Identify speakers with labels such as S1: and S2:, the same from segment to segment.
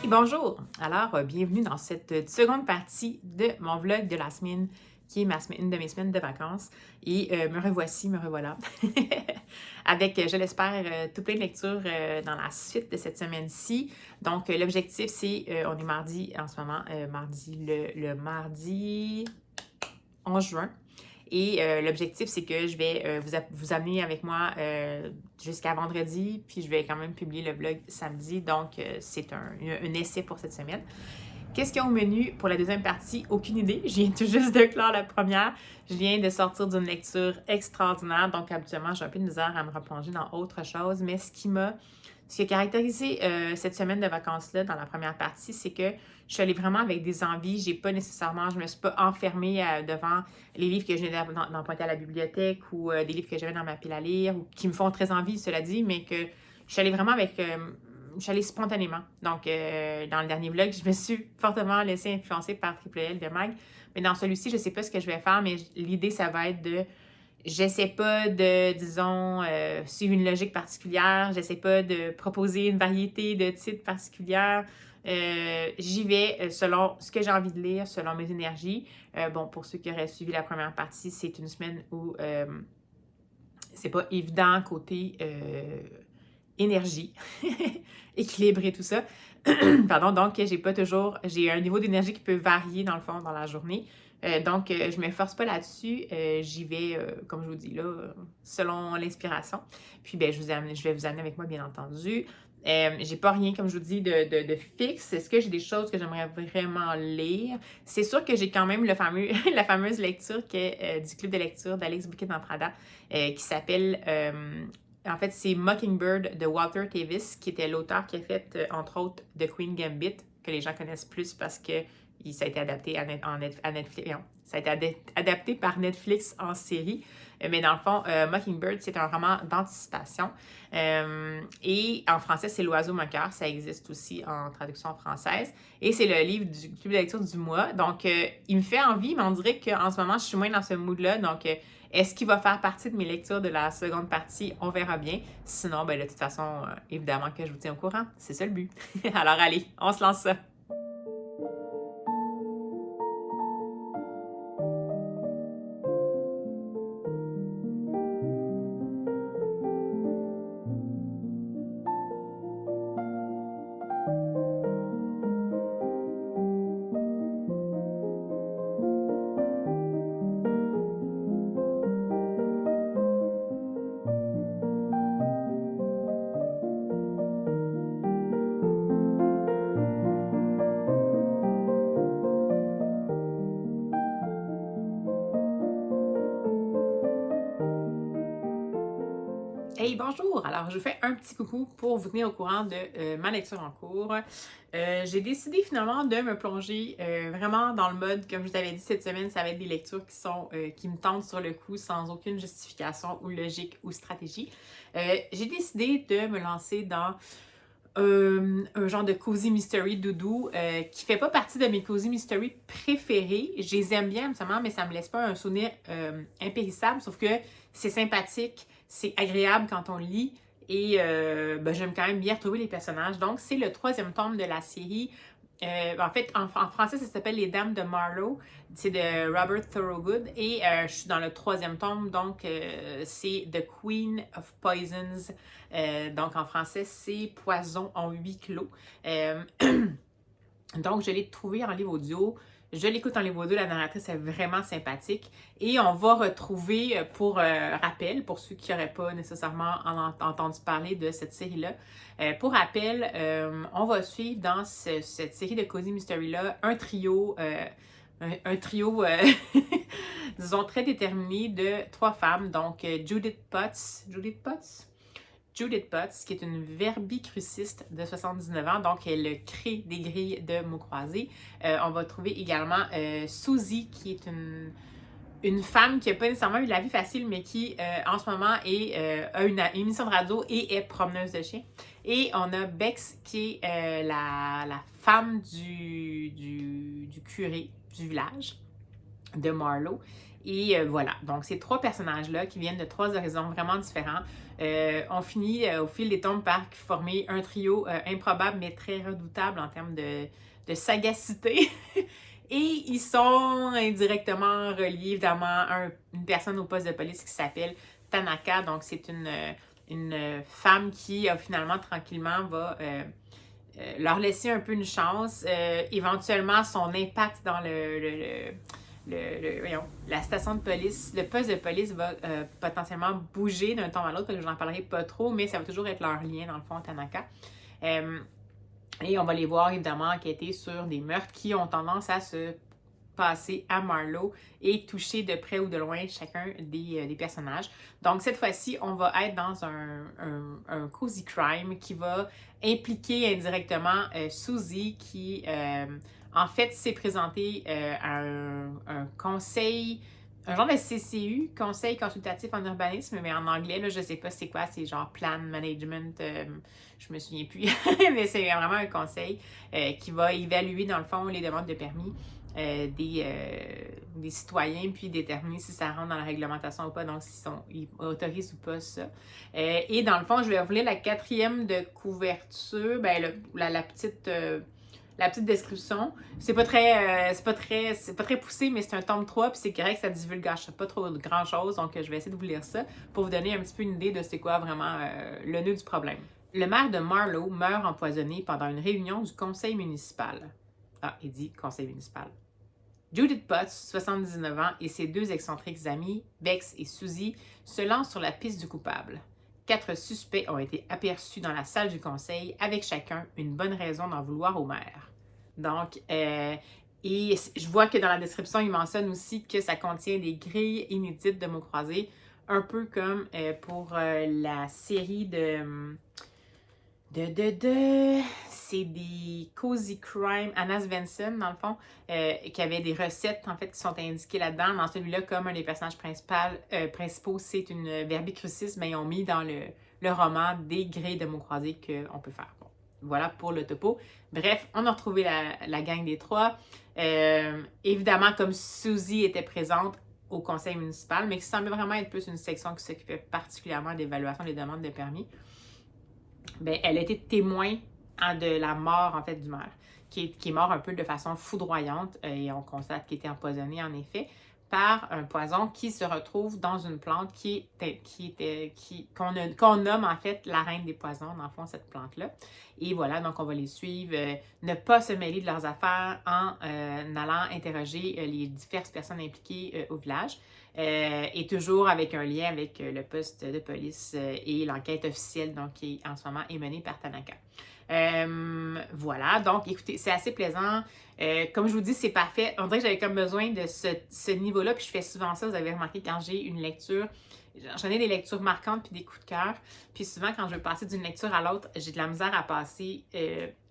S1: Bonjour! Alors, bienvenue dans cette seconde partie de mon vlog de la semaine, qui est une de mes semaines de vacances. Et me revoici, me revoilà, avec, je l'espère, tout plein de lectures dans la suite de cette semaine-ci. Donc, l'objectif, c'est, on est mardi en ce moment, le mardi 11 juin. Et l'objectif, c'est que je vais vous amener avec moi jusqu'à vendredi, puis je vais quand même publier le vlog samedi. Donc, c'est un essai pour cette semaine. Qu'est-ce qu'il y a au menu pour la deuxième partie? Aucune idée. Je viens tout juste de clore la première. Je viens de sortir d'une lecture extraordinaire. Donc, habituellement, j'ai un peu de misère à me replonger dans autre chose. Mais ce qui a caractérisé cette semaine de vacances-là dans la première partie, c'est que je suis allée vraiment avec des envies. Je me suis pas enfermée devant les livres que je venais d'emprunter à la bibliothèque ou des livres que j'avais dans ma pile à lire ou qui me font très envie, cela dit, mais que je suis allée vraiment avec... je suis allée spontanément. Donc, dans le dernier vlog, je me suis fortement laissée influencer par Triple L de Mag. Mais dans celui-ci, je ne sais pas ce que je vais faire, mais l'idée, ça va être de... J'essaie pas de, disons, suivre une logique particulière. J'essaie pas de proposer une variété de titres particulières. J'y vais selon ce que j'ai envie de lire, selon mes énergies. Bon, pour ceux qui auraient suivi la première partie, c'est une semaine où c'est pas évident côté énergie, équilibrer tout ça. Pardon, donc j'ai un niveau d'énergie qui peut varier dans le fond dans la journée. Donc, je ne me force pas là-dessus. J'y vais, comme je vous dis là, selon l'inspiration. Puis, ben, je vais vous amener avec moi, bien entendu. J'ai pas rien, comme je vous dis, de fixe. Est-ce que j'ai des choses que j'aimerais vraiment lire? C'est sûr que j'ai quand même la fameuse lecture du club de lecture d'Alex Bouquet d'Entrada qui s'appelle... en fait, c'est Mockingbird de Walter Tevis, qui était l'auteur qui a fait, entre autres, The Queen Gambit, que les gens connaissent plus parce que ça a été adapté à Netflix. Non, ça a été adapté par Netflix en série. Mais dans le fond, Mockingbird, c'est un roman d'anticipation. Et en français, c'est L'oiseau moqueur. Ça existe aussi en traduction française. Et c'est le livre du club de lecture du mois. Donc, il me fait envie, mais on dirait qu'en ce moment, je suis moins dans ce mood-là. Donc, est-ce qu'il va faire partie de mes lectures de la seconde partie? On verra bien. Sinon, ben, de toute façon, évidemment que je vous tiens au courant. C'est ça le but. Alors, allez, on se lance ça. Hey, bonjour! Alors, je vous fais un petit coucou pour vous tenir au courant de ma lecture en cours. J'ai décidé finalement de me plonger vraiment dans le mode, comme je vous avais dit cette semaine, ça va être des lectures qui me tentent sur le coup sans aucune justification ou logique ou stratégie. J'ai décidé de me lancer dans un genre de cozy mystery doudou qui fait pas partie de mes cozy mystery préférés. Je les aime bien, absolument, mais ça me laisse pas un souvenir impérissable, sauf que c'est sympathique, c'est agréable quand on lit et j'aime quand même bien retrouver les personnages. Donc, c'est le 3e tome de la série. En fait, en français, ça s'appelle Les Dames de Marlowe. C'est de Robert Thorogood. Et je suis dans le 3e tome, donc c'est The Queen of Poisons. Donc en français, c'est Poison en 8 clos. Donc, je l'ai trouvé en livre audio. Je l'écoute en livre audio, la narratrice est vraiment sympathique. Et on va retrouver, pour rappel, pour ceux qui n'auraient pas nécessairement entendu parler de cette série-là, pour rappel, on va suivre dans cette série de Cozy Mystery-là un trio, disons, très déterminé de 3 femmes. Donc, Judith Potts, qui est une verbicruciste de 79 ans, donc elle crée des grilles de mots croisés. On va trouver également Suzy, qui est une femme qui n'a pas nécessairement eu la vie facile, mais qui en ce moment a une émission de radio et est promeneuse de chiens. Et on a Bex, qui est la femme du curé du village de Marlowe. Et voilà, donc ces 3 personnages-là qui viennent de 3 horizons vraiment différents ont fini au fil des tomes par former un trio improbable mais très redoutable en termes de sagacité. Et ils sont indirectement reliés évidemment à une personne au poste de police qui s'appelle Tanaka. Donc c'est une femme qui finalement tranquillement va leur laisser un peu une chance. Éventuellement, son impact dans voyons, la station de police, le poste de police va potentiellement bouger d'un temps à l'autre, parce que je n'en parlerai pas trop, mais ça va toujours être leur lien, dans le fond, Tanaka. Et on va les voir évidemment enquêter sur des meurtres qui ont tendance à se passer à Marlowe et toucher de près ou de loin chacun des personnages. Donc cette fois-ci, on va être dans un cozy crime qui va impliquer indirectement Suzy qui en fait s'est présentée à un conseil, un genre de CCU, Conseil consultatif en urbanisme, mais en anglais, là, je sais pas c'est quoi, c'est genre Plan Management, je me souviens plus, mais c'est vraiment un conseil qui va évaluer dans le fond les demandes de permis des citoyens, puis déterminer si ça rentre dans la réglementation ou pas, donc ils autorisent ou pas ça. Et dans le fond, je vais vous lire la 4e de couverture, ben, la petite description. C'est pas très poussé, mais c'est un tome 3, puis c'est correct, ça divulgage pas trop de grand chose, donc je vais essayer de vous lire ça pour vous donner un petit peu une idée de c'est quoi vraiment le nœud du problème. Le maire de Marlowe meurt empoisonné pendant une réunion du conseil municipal. Ah, il dit conseil municipal. Judith Potts, 79 ans, et ses 2 excentriques amis, Bex et Suzy, se lancent sur la piste du coupable. 4 suspects ont été aperçus dans la salle du conseil, avec chacun une bonne raison d'en vouloir au maire. Donc, et je vois que dans la description, il mentionne aussi que ça contient des grilles inédites de mots croisés, un peu comme pour la série c'est des Cozy Crime, Anna Svensson, dans le fond, qui avait des recettes, en fait, qui sont indiquées là-dedans. Dans celui-là, comme un des personnages principaux, c'est une verbicrucis, mais ils ont mis dans le roman des grilles de mots croisés qu'on peut faire. Bon, voilà pour le topo. Bref, on a retrouvé la gang des 3. Évidemment, comme Suzy était présente au conseil municipal, mais qui semblait vraiment être plus une section qui s'occupait particulièrement d'évaluation des demandes de permis. Ben, elle a été témoin de la mort, en fait, du maire, qui est mort un peu de façon foudroyante, et on constate qu'il était empoisonné, en effet, par un poison qui se retrouve dans une plante qu'on nomme, en fait, la reine des poisons, dans le fond, cette plante-là. Et voilà, donc on va les suivre, ne pas se mêler de leurs affaires en allant interroger les diverses personnes impliquées au village. Et toujours avec un lien avec le poste de police et l'enquête officielle, donc qui en ce moment est menée par Tanaka. Voilà, donc écoutez, c'est assez plaisant. Comme je vous dis, c'est parfait. On dirait que j'avais comme besoin de ce niveau-là, puis je fais souvent ça, vous avez remarqué, quand j'ai une lecture, j'en ai des lectures marquantes puis des coups de cœur. Puis souvent, quand je veux passer d'une lecture à l'autre, j'ai de la misère à passer,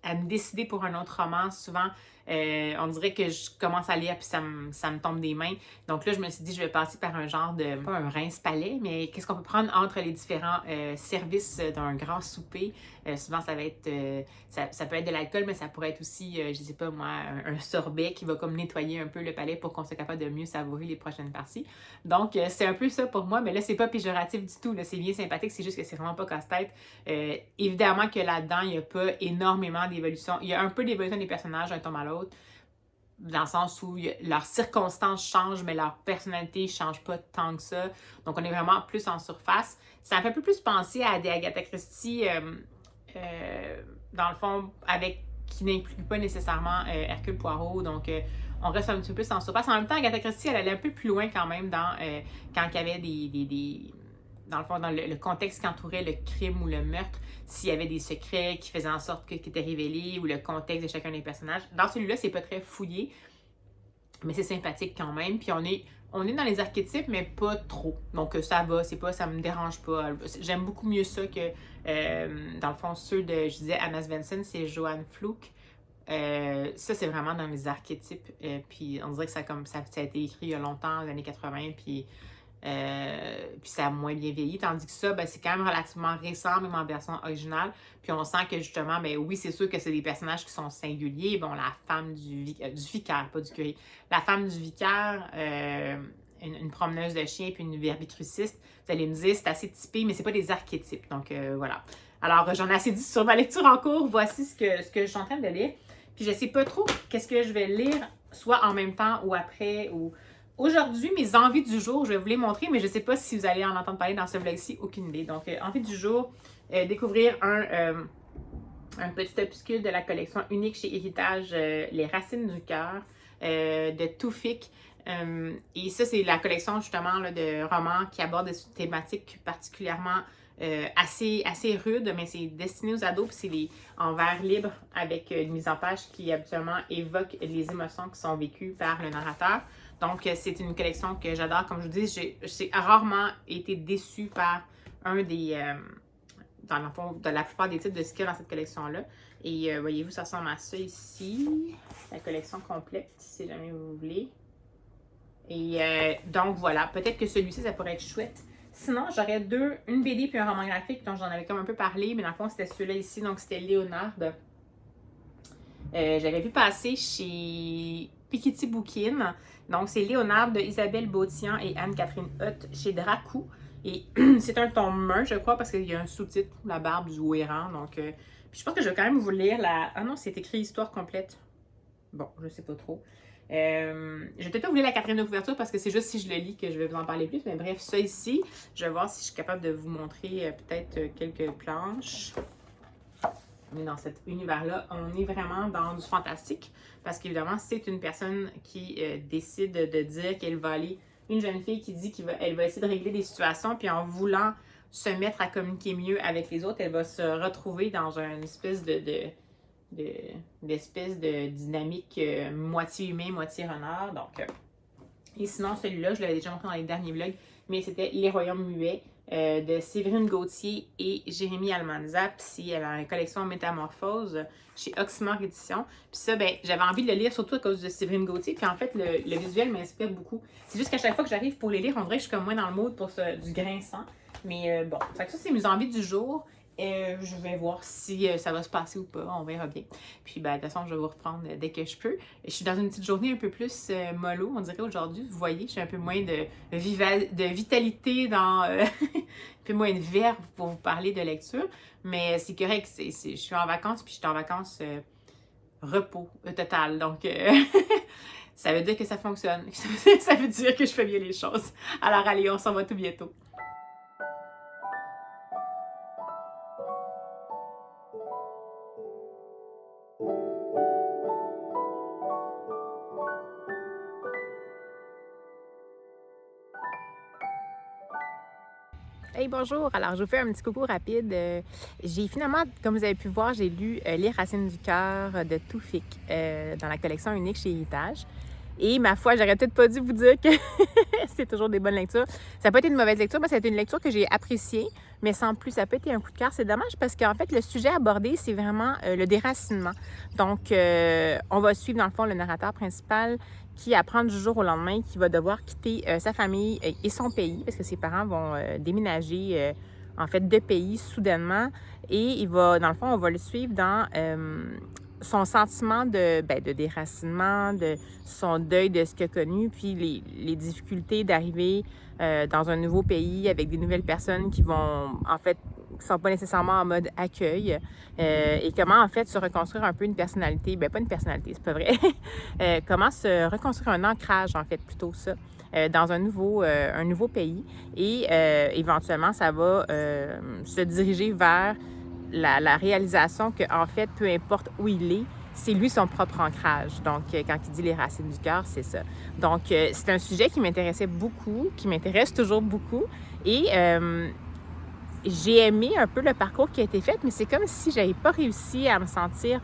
S1: à me décider pour un autre roman. Souvent, on dirait que je commence à lire puis ça me tombe des mains. Donc là, je me suis dit, je vais passer par un genre de, pas un rince-palais, mais qu'est-ce qu'on peut prendre entre les différents services d'un grand souper. Souvent, ça va être, ça peut être de l'alcool, mais ça pourrait être aussi, je sais pas moi, un sorbet qui va comme nettoyer un peu le palais pour qu'on soit capable de mieux savourer les prochaines parties. Donc, c'est un peu ça pour moi, mais là, c'est pas péjoratif du tout, là, c'est bien sympathique, c'est juste que c'est vraiment pas casse-tête. Évidemment que là-dedans, il n'y a pas énormément d'évolution. Il y a un peu d'évolution des personnages d'un tome à l'autre, dans le sens où leurs circonstances changent, mais leur personnalité ne change pas tant que ça. Donc, on est vraiment plus en surface. Ça me fait un peu plus penser à des Agatha Christie, dans le fond, qui n'inclut pas nécessairement Hercule Poirot. Donc, on reste un petit peu plus en surface. En même temps, Agatha Christie, elle allait un peu plus loin quand même quand il y avait dans le fond, dans le contexte qui entourait le crime ou le meurtre, s'il y avait des secrets qui faisaient en sorte qu'ils étaient révélés ou le contexte de chacun des personnages. Dans celui-là, c'est pas très fouillé, mais c'est sympathique quand même. Puis on est dans les archétypes, mais pas trop. Donc ça va, ça me dérange pas. J'aime beaucoup mieux ça que, dans le fond, ceux de, je disais, Anna Svensson, c'est Joanne Fluke. Ça, c'est vraiment dans les archétypes. Puis on dirait que ça a été écrit il y a longtemps, dans les années 80, puis ça a moins bien vieilli. Tandis que ça, ben, c'est quand même relativement récent, même en version originale. Puis on sent que justement, ben oui, c'est sûr que c'est des personnages qui sont singuliers. Bon, la femme du vicaire, pas du curé. La femme du vicaire, une promeneuse de chien puis une verbicruciste, vous allez me dire c'est assez typé, mais c'est pas des archétypes. Donc voilà. Alors j'en ai assez dit sur ma lecture en cours. Voici ce que je suis en train de lire. Puis je sais pas trop qu'est-ce que je vais lire, soit en même temps ou après ou... Aujourd'hui, mes envies du jour, je vais vous les montrer, mais je ne sais pas si vous allez en entendre parler dans ce vlog-ci, aucune idée. Donc, envie du jour, découvrir un petit opuscule de la collection unique chez Héritage, Les Racines du cœur, de Toufik. Et ça, c'est la collection justement là, de romans qui abordent des thématiques particulièrement assez rudes, mais c'est destiné aux ados, puis c'est en vers libre avec une mise en page qui habituellement évoque les émotions qui sont vécues par le narrateur. Donc, c'est une collection que j'adore. Comme je vous dis, j'ai rarement été déçue par un des... dans le fond, de la plupart des titres de ce qu'il y a dans cette collection-là. Et voyez-vous, ça ressemble à ça ici. La collection complète, si jamais vous voulez. Et donc, voilà. Peut-être que celui-ci, ça pourrait être chouette. Sinon, j'aurais une BD puis un roman graphique dont j'en avais comme un peu parlé. Mais dans le fond, c'était celui-là ici. Donc, c'était Léonard. J'avais vu passer chez Piketty Bookin. Donc, c'est Léonard de Isabelle Bautian et Anne-Catherine Hutt chez Dracou. Et c'est un tome 1, je crois, parce qu'il y a un sous-titre, La barbe du Ouéran. Donc, puis je pense que je vais quand même vous lire la... Ah non, c'est écrit Histoire complète. Bon, je sais pas trop. Je vais peut-être pas vous lire la quatrième de couverture parce que c'est juste si je le lis que je vais vous en parler plus. Mais bref, ça ici, je vais voir si je suis capable de vous montrer peut-être quelques planches. On est dans cet univers-là, on est vraiment dans du fantastique parce qu'évidemment, c'est une personne qui décide de dire qu'elle va aller, une jeune fille qui dit qu'elle va essayer de régler des situations, puis en voulant se mettre à communiquer mieux avec les autres, elle va se retrouver dans une espèce d'espèce de dynamique moitié humain, moitié renard. Donc, et sinon, celui-là, je l'avais déjà montré dans les derniers vlogs, mais c'était Les Royaumes muets. De Séverine Gauthier et Jérémy Almanza. Puis c'est la collection Métamorphose chez Oxymore Édition. Puis ça, ben, j'avais envie de le lire surtout à cause de Séverine Gauthier. Puis en fait, le visuel m'inspire beaucoup. C'est juste qu'à chaque fois que j'arrive pour les lire, on dirait que je suis comme moins dans le mood pour du grinçant. Mais bon, fait que ça, c'est mes envies du jour. Je vais voir si ça va se passer ou pas. On verra bien. Puis, ben, de toute façon, je vais vous reprendre dès que je peux. Je suis dans une petite journée un peu plus mollo, on dirait aujourd'hui. Vous voyez, j'ai un peu moins de vitalité dans... un peu moins de verve pour vous parler de lecture. Mais c'est correct. Je suis en vacances, puis je suis en vacances repos total. Donc, ça veut dire que ça fonctionne. Ça veut dire que je fais bien les choses. Alors, allez, on s'en va tout bientôt. Hey, bonjour! Alors, je vous fais un petit coucou rapide. J'ai finalement, comme vous avez pu voir, j'ai lu Les Racines du cœur de Toufik dans la collection unique chez Héritage. Et ma foi, j'aurais peut-être pas dû vous dire que c'est toujours des bonnes lectures. Ça n'a pas été une mauvaise lecture, mais ça a été une lecture que j'ai appréciée, mais sans plus, ça n'a pas été un coup de cœur. C'est dommage parce qu'en fait, le sujet abordé, c'est vraiment le déracinement. Donc, on va suivre dans le fond le narrateur principal qui apprend du jour au lendemain qu'il va devoir quitter sa famille et son pays parce que ses parents vont déménager en fait de pays soudainement. Et il va, dans le fond, on va le suivre dans son sentiment de déracinement, de son deuil de ce qu'il a connu, puis les difficultés d'arriver dans un nouveau pays avec des nouvelles personnes qui vont, en fait, qui ne sont pas nécessairement en mode accueil, et comment, en fait, se reconstruire un peu une personnalité, pas une personnalité, c'est pas vrai, comment se reconstruire un ancrage, en fait, plutôt ça, dans un nouveau pays, et éventuellement, ça va se diriger vers la réalisation qu'en fait, peu importe où il est, c'est lui son propre ancrage. Donc, quand il dit les racines du cœur, c'est ça. Donc, c'est un sujet qui m'intéressait beaucoup, qui m'intéresse toujours beaucoup. Et j'ai aimé un peu le parcours qui a été fait, mais c'est comme si j'avais pas réussi à me sentir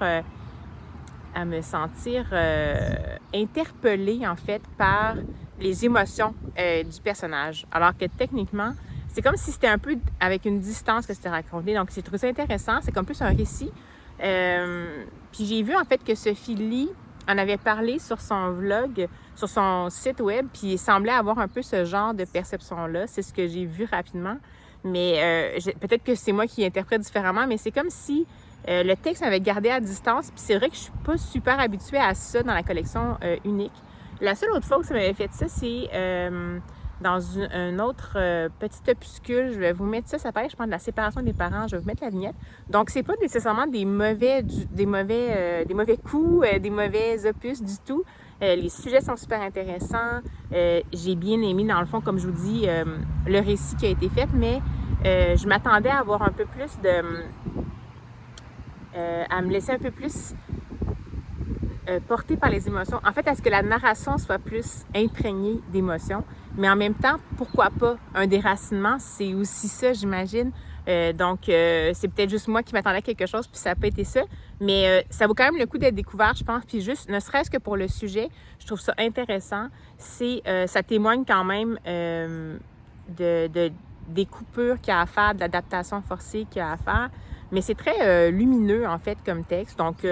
S1: interpellée, en fait, par les émotions du personnage. Alors que techniquement, c'est comme si c'était un peu avec une distance que c'était raconté. Donc, j'ai trouvé ça intéressant. C'est comme plus un récit. Puis j'ai vu, en fait, que Sophie Lee en avait parlé sur son vlog, sur son site web, puis il semblait avoir un peu ce genre de perception-là. C'est ce que j'ai vu rapidement. Mais peut-être que c'est moi qui interprète différemment, mais c'est comme si le texte m'avait gardé à distance. Puis c'est vrai que je suis pas super habituée à ça dans la collection unique. La seule autre fois où ça m'avait fait ça, c'est dans un autre petit opuscule. Je vais vous mettre ça. Ça paraît, je pense, de la séparation des parents. Je vais vous mettre la vignette. Donc, c'est pas nécessairement des mauvais coups, des mauvais opus du tout. Les sujets sont super intéressants. J'ai bien aimé, dans le fond, comme je vous dis, le récit qui a été fait, mais je m'attendais à avoir un peu plus de... à me laisser un peu plus portée par les émotions. En fait, à ce que la narration soit plus imprégnée d'émotions. Mais en même temps, pourquoi pas? Un déracinement, c'est aussi ça, j'imagine. Donc, c'est peut-être juste moi qui m'attendais à quelque chose, puis ça n'a pas été ça. Mais ça vaut quand même le coup d'être découvert, je pense. Puis juste, ne serait-ce que pour le sujet, je trouve ça intéressant. Ça témoigne quand même des coupures qu'il y a à faire, de l'adaptation forcée qu'il y a à faire. Mais c'est très lumineux, en fait, comme texte. Donc,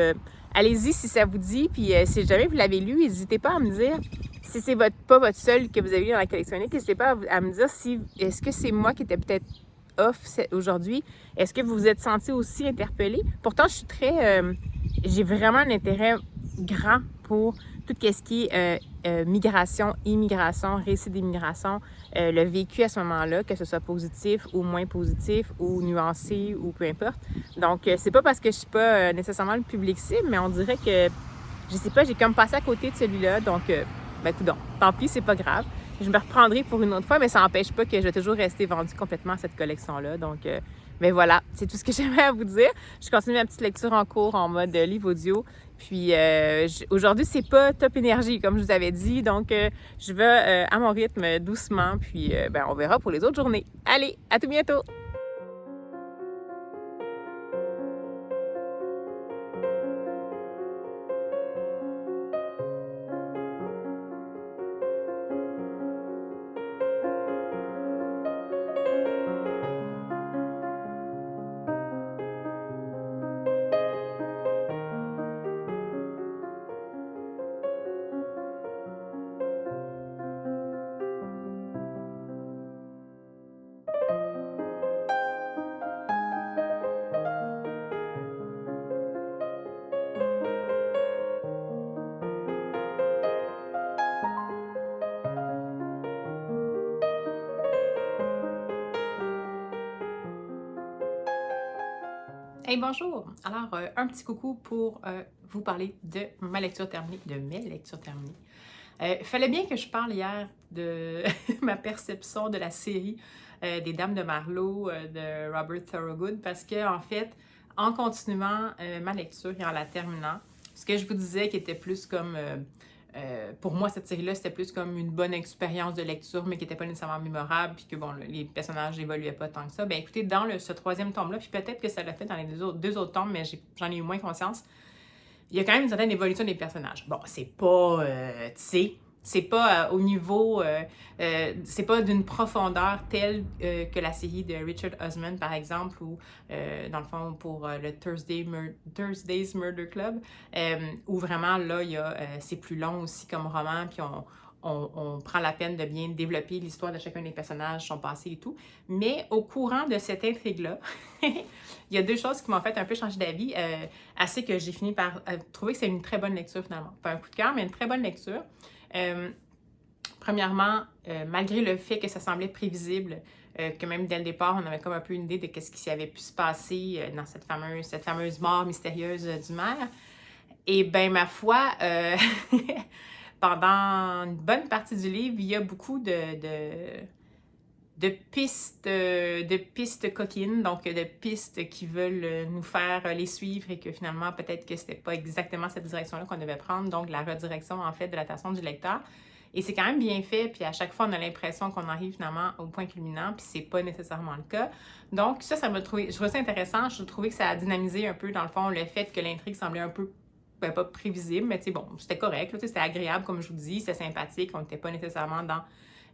S1: allez-y si ça vous dit. Puis si jamais vous l'avez lu, n'hésitez pas à me dire si c'est pas votre seul que vous avez lu dans la collectionnite. N'hésitez pas à me dire est-ce que c'est moi qui étais peut-être off aujourd'hui. Est-ce que vous vous êtes senti aussi interpellé? Pourtant, je suis j'ai vraiment un intérêt grand pour tout ce qui est migration, immigration, récit d'immigration, le vécu à ce moment-là, que ce soit positif ou moins positif ou nuancé ou peu importe. Donc, c'est pas parce que je suis pas nécessairement le public cible, mais on dirait que, je sais pas, j'ai comme passé à côté de celui-là. Donc, ben, coudonc, tant pis, c'est pas grave. Je me reprendrai pour une autre fois, mais ça n'empêche pas que je vais toujours rester vendue complètement à cette collection-là. Donc, ben voilà, c'est tout ce que j'avais à vous dire. Je continue ma petite lecture en cours en mode livre audio. Puis aujourd'hui, c'est pas top énergie, comme je vous avais dit. Donc, je vais à mon rythme doucement. Puis, ben, on verra pour les autres journées. Allez, à tout bientôt! Hey, bonjour! Alors, un petit coucou pour vous parler de ma lecture terminée, de mes lectures terminées. Il fallait bien que je parle hier de ma perception de la série des Dames de Marlowe de Robert Thorogood parce que, en fait, en continuant ma lecture et en la terminant, ce que je vous disais qui était plus comme... pour moi, cette série-là, c'était plus comme une bonne expérience de lecture, mais qui n'était pas nécessairement mémorable, puis que bon, les personnages n'évoluaient pas tant que ça. Ben écoutez, dans ce troisième tome-là, puis peut-être que ça l'a fait dans les deux autres tomes, mais j'en ai eu moins conscience, il y a quand même une certaine évolution des personnages. Bon, c'est pas, tu sais, c'est pas au niveau, c'est pas d'une profondeur telle que la série de Richard Osman, par exemple, ou dans le fond pour le Thursday's Murder Club, où vraiment, là, c'est plus long aussi comme roman, puis on prend la peine de bien développer l'histoire de chacun des personnages, son passé et tout. Mais au courant de cette intrigue-là, il y a deux choses qui m'ont fait un peu changer d'avis, assez que j'ai fini par trouver que c'est une très bonne lecture finalement. Pas un coup de cœur, mais une très bonne lecture. Premièrement, malgré le fait que ça semblait prévisible, que même dès le départ, on avait comme un peu une idée de ce qui avait pu se passer dans cette fameuse mort mystérieuse du maire, et bien, ma foi, pendant une bonne partie du livre, il y a beaucoup de pistes coquines, donc de pistes qui veulent nous faire les suivre et que finalement, peut-être que c'était pas exactement cette direction-là qu'on devait prendre, donc la redirection, en fait, de l'attention du lecteur. Et c'est quand même bien fait, puis à chaque fois, on a l'impression qu'on arrive finalement au point culminant, puis c'est pas nécessairement le cas. Donc ça m'a trouvé, je trouvais ça intéressant, je trouvais que ça a dynamisé un peu, dans le fond, le fait que l'intrigue semblait un peu, ben, pas prévisible, mais tu sais, bon, c'était correct, c'était agréable, comme je vous dis, c'était sympathique, on n'était pas nécessairement dans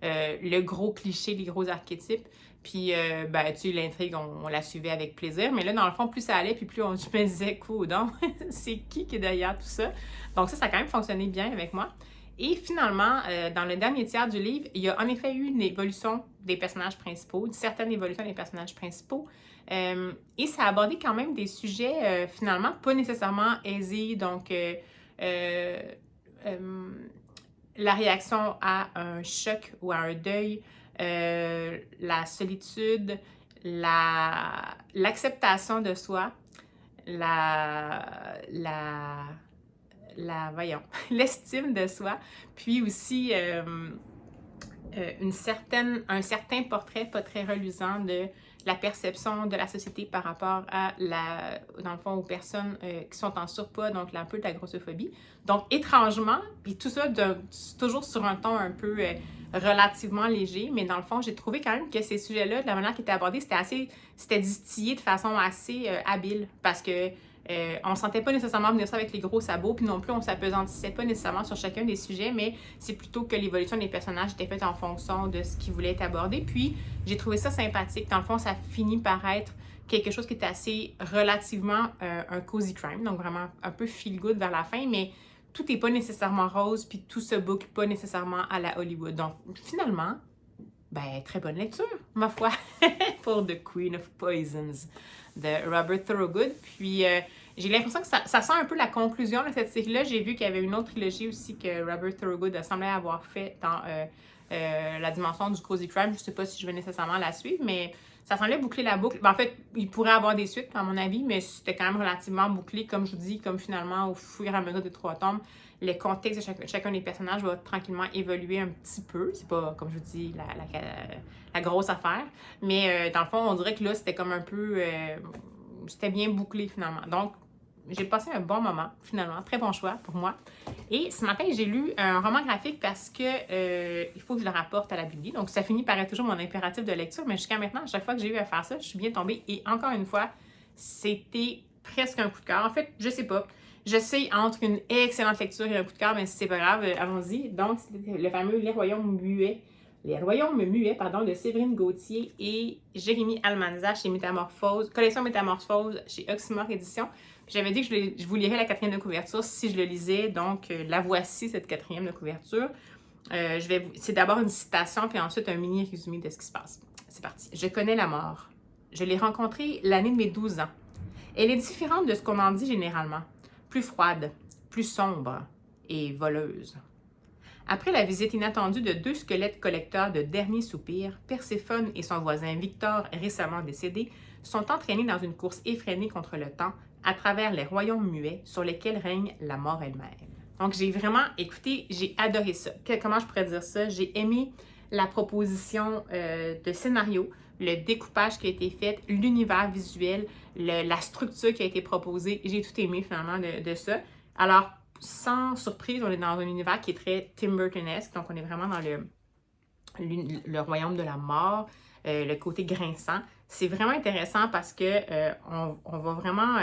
S1: le gros cliché, les gros archétypes. Puis, ben, tu sais, l'intrigue, on la suivait avec plaisir. Mais là, dans le fond, plus ça allait, puis plus je me disais, donc, c'est qui est derrière tout ça? Donc, ça a quand même fonctionné bien avec moi. Et finalement, dans le dernier tiers du livre, il y a en effet eu une évolution des personnages principaux, une certaine évolution des personnages principaux. Et ça a abordé quand même des sujets, finalement, pas nécessairement aisés. Donc, la réaction à un choc ou à un deuil, la solitude, l'acceptation de soi, la, la, voyons, l'estime de soi, puis aussi un certain portrait pas très reluisant de la perception de la société par rapport à dans le fond, aux personnes qui sont en surpoids, donc un peu de la grossophobie. Donc, étrangement, puis tout ça toujours sur un ton un peu relativement léger, mais dans le fond, j'ai trouvé quand même que ces sujets-là, de la manière qui était abordée, c'était distillé de façon assez habile, parce que on ne sentait pas nécessairement venir ça avec les gros sabots, puis non plus on ne s'apesantissait pas nécessairement sur chacun des sujets, mais c'est plutôt que l'évolution des personnages était faite en fonction de ce qui voulait être abordé. Puis j'ai trouvé ça sympathique. Dans le fond, ça finit par être quelque chose qui est assez relativement un cozy crime, donc vraiment un peu feel good vers la fin, mais tout n'est pas nécessairement rose, puis tout se boucle pas nécessairement à la Hollywood. Donc finalement, ben, très bonne lecture, ma foi, pour The Queen of Poisons de Robert Thorogood. Puis, j'ai l'impression que ça sent un peu la conclusion de cette série-là. J'ai vu qu'il y avait une autre trilogie aussi que Robert Thorogood semblait avoir fait dans la dimension du cozy crime. Je ne sais pas si je vais nécessairement la suivre, mais ça semblait boucler la boucle. Ben, en fait, il pourrait avoir des suites, à mon avis, mais c'était quand même relativement bouclé, comme je vous dis, comme finalement, au fur et à mesure des 3 tomes, le contexte de chacun des personnages va tranquillement évoluer un petit peu. C'est pas, comme je vous dis, la grosse affaire. Mais dans le fond, on dirait que là, c'était comme un peu... c'était bien bouclé, finalement. Donc, j'ai passé un bon moment, finalement. Très bon choix pour moi. Et ce matin, j'ai lu un roman graphique parce que il faut que je le rapporte à la bibli. Donc, ça finit par être toujours mon impératif de lecture. Mais jusqu'à maintenant, à chaque fois que j'ai eu à faire ça, je suis bien tombée. Et encore une fois, c'était presque un coup de cœur. En fait, je sais pas. Je sais entre une excellente lecture et un coup de cœur, mais c'est pas grave, allons-y. Donc, c'était le fameux Les Royaumes muets. Les Royaumes muets, pardon, de Séverine Gauthier et Jérémy Almanza chez Métamorphose, collection Métamorphose chez Oxymore Éditions. J'avais dit que je vous lirais la 4e de couverture si je le lisais, donc la voici, cette 4e de couverture. C'est d'abord une citation, puis ensuite un mini résumé de ce qui se passe. C'est parti. Je connais la mort. Je l'ai rencontrée l'année de mes 12 ans. Elle est différente de ce qu'on en dit généralement. Plus froide, plus sombre et voleuse. Après la visite inattendue de 2 squelettes collecteurs de dernier soupir, Perséphone et son voisin Victor, récemment décédé, sont entraînés dans une course effrénée contre le temps à travers les royaumes muets sur lesquels règne la mort elle-même. Donc, j'ai vraiment écouté, j'ai adoré ça. Comment je pourrais dire ça? J'ai aimé la proposition de scénario, le découpage qui a été fait, l'univers visuel, la structure qui a été proposée. J'ai tout aimé finalement de ça. Alors, sans surprise, on est dans un univers qui est très Tim Burton-esque, donc on est vraiment dans le royaume de la mort, le côté grinçant. C'est vraiment intéressant parce que on va vraiment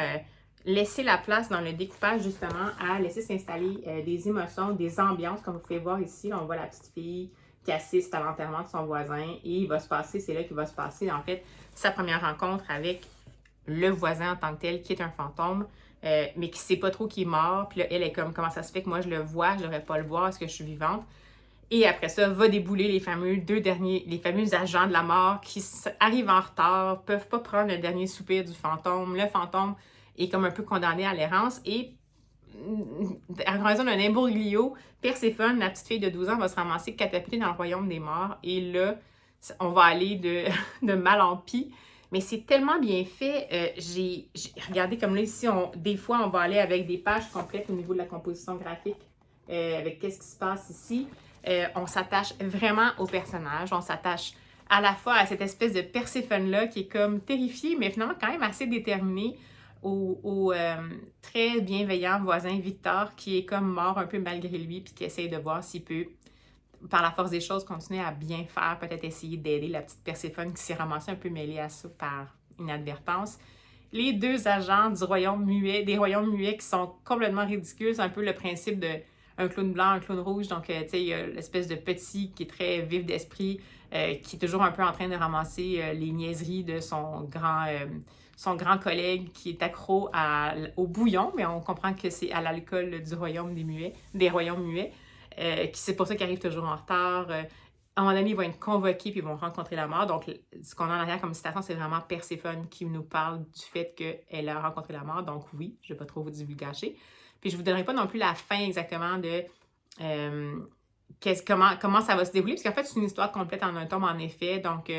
S1: laisser la place dans le découpage justement à laisser s'installer des émotions, des ambiances, comme vous pouvez voir ici. Là, on voit la petite fille qui assiste à l'enterrement de son voisin et c'est là qu'il va se passer en fait sa première rencontre avec le voisin en tant que tel, qui est un fantôme, mais qui ne sait pas trop qui est mort. Puis là, elle est comme, comment ça se fait que moi je le vois, je ne devrais pas le voir, est-ce que je suis vivante? Et après ça, va débouler les fameux agents de la mort qui arrivent en retard, peuvent pas prendre le dernier soupir du fantôme. Le fantôme est comme un peu condamné à l'errance et à raison d'un imbroglio, Perséphone, la petite fille de 12 ans, va se ramasser catapultée dans le royaume des morts. Et là, on va aller de mal en pis. Mais c'est tellement bien fait. J'ai regardé comme là ici, des fois, on va aller avec des pages complètes au niveau de la composition graphique, avec qu'est-ce qui se passe ici. On s'attache vraiment au personnage. On s'attache à la fois à cette espèce de Perséphone-là qui est comme terrifiée, mais finalement quand même assez déterminée au très bienveillant voisin Victor qui est comme mort un peu malgré lui puis qui essaye de voir s'il peut, par la force des choses, continuer à bien faire, peut-être essayer d'aider la petite Perséphone qui s'est ramassée un peu mêlée à ça par inadvertance. Les 2 agents du royaume muet, des royaumes muets qui sont complètement ridicules, c'est un peu le principe de un clown blanc, un clown rouge, donc tu sais, il y a l'espèce de petit qui est très vif d'esprit, qui est toujours un peu en train de ramasser les niaiseries de son grand collègue qui est accro au bouillon, mais on comprend que c'est à l'alcool du royaume des royaumes muets. C'est pour ça qu'ils arrivent toujours en retard. À un moment donné, ils vont être convoqués puis ils vont rencontrer la mort. Donc, ce qu'on a en arrière comme citation, c'est vraiment Perséphone qui nous parle du fait qu'elle a rencontré la mort. Donc, oui, je ne vais pas trop vous divulgacher. Puis, je ne vous donnerai pas non plus la fin exactement de comment ça va se dérouler, parce qu'en fait, c'est une histoire complète en un tome, en effet, donc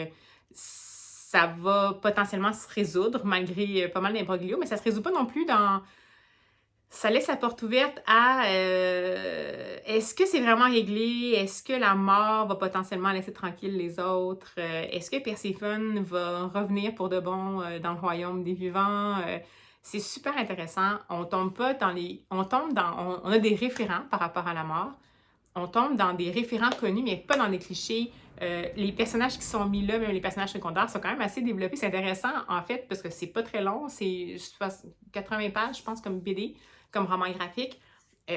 S1: ça va potentiellement se résoudre, malgré pas mal d'imbroglio, mais ça se résout pas non plus dans... Ça laisse la porte ouverte à est-ce que c'est vraiment réglé? Est-ce que la mort va potentiellement laisser tranquille les autres? Est-ce que Perséphone va revenir pour de bon dans le royaume des vivants? C'est super intéressant. On tombe pas dans les. On tombe dans. On a des référents par rapport à la mort. On tombe dans des référents connus, mais pas dans des clichés. Les personnages qui sont mis là, même les personnages secondaires, sont quand même assez développés. C'est intéressant, en fait, parce que c'est pas très long. C'est 80 pages, je pense, comme BD, comme roman graphique.